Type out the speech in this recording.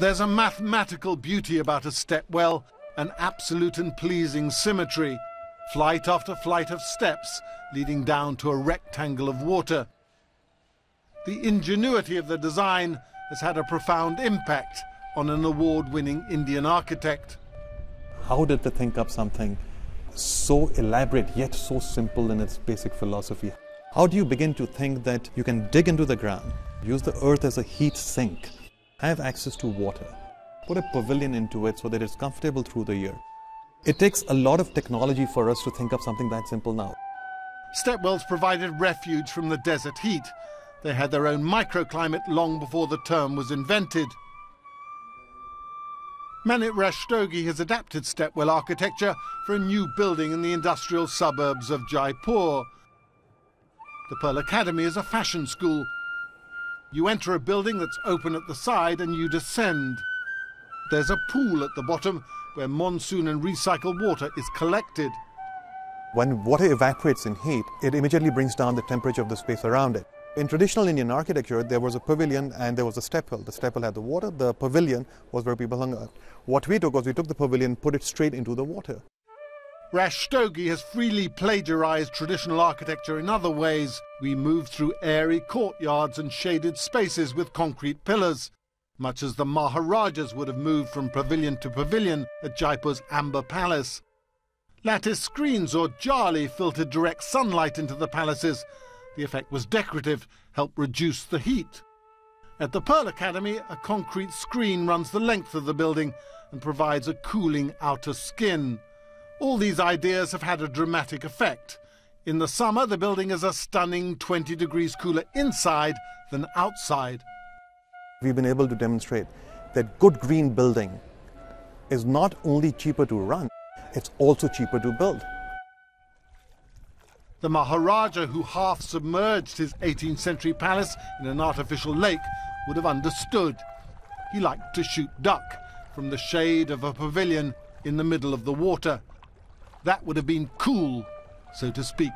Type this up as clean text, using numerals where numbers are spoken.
There's a mathematical beauty about a step well, an absolute and pleasing symmetry, flight after flight of steps leading down to a rectangle of water. The ingenuity of the design has had a profound impact on an award-winning Indian architect. How did they think up something so elaborate yet so simple in its basic philosophy? How do you begin to think that you can dig into the ground, use the earth as a heat sink, have access to water, put a pavilion into it so that it's comfortable through the year? It takes a lot of technology for us to think of something that simple now. Stepwells provided refuge from the desert heat. They had their own microclimate long before the term was invented. Manit Rastogi has adapted stepwell architecture for a new building in the industrial suburbs of Jaipur. The Pearl Academy is a fashion school. You enter a building that's open at the side and you descend. There's a pool at the bottom where monsoon and recycled water is collected. When water evaporates in heat, it immediately brings down the temperature of the space around it. In traditional Indian architecture, there was a pavilion and there was a stepwell. The stepwell had the water, the pavilion was where people hung out. What we took was we took the pavilion, put it straight into the water. Rastogi has freely plagiarized traditional architecture in other ways. We moved through airy courtyards and shaded spaces with concrete pillars, much as the Maharajas would have moved from pavilion to pavilion at Jaipur's Amber Palace. Lattice screens or jali filtered direct sunlight into the palaces. The effect was decorative, helped reduce the heat. At the Pearl Academy, a concrete screen runs the length of the building and provides a cooling outer skin. All these ideas have had a dramatic effect. In the summer, the building is a stunning 20 degrees cooler inside than outside. We've been able to demonstrate that good green building is not only cheaper to run, it's also cheaper to build. The Maharaja, who half submerged his 18th century palace in an artificial lake, would have understood. He liked to shoot duck from the shade of a pavilion in the middle of the water. That would have been cool, so to speak.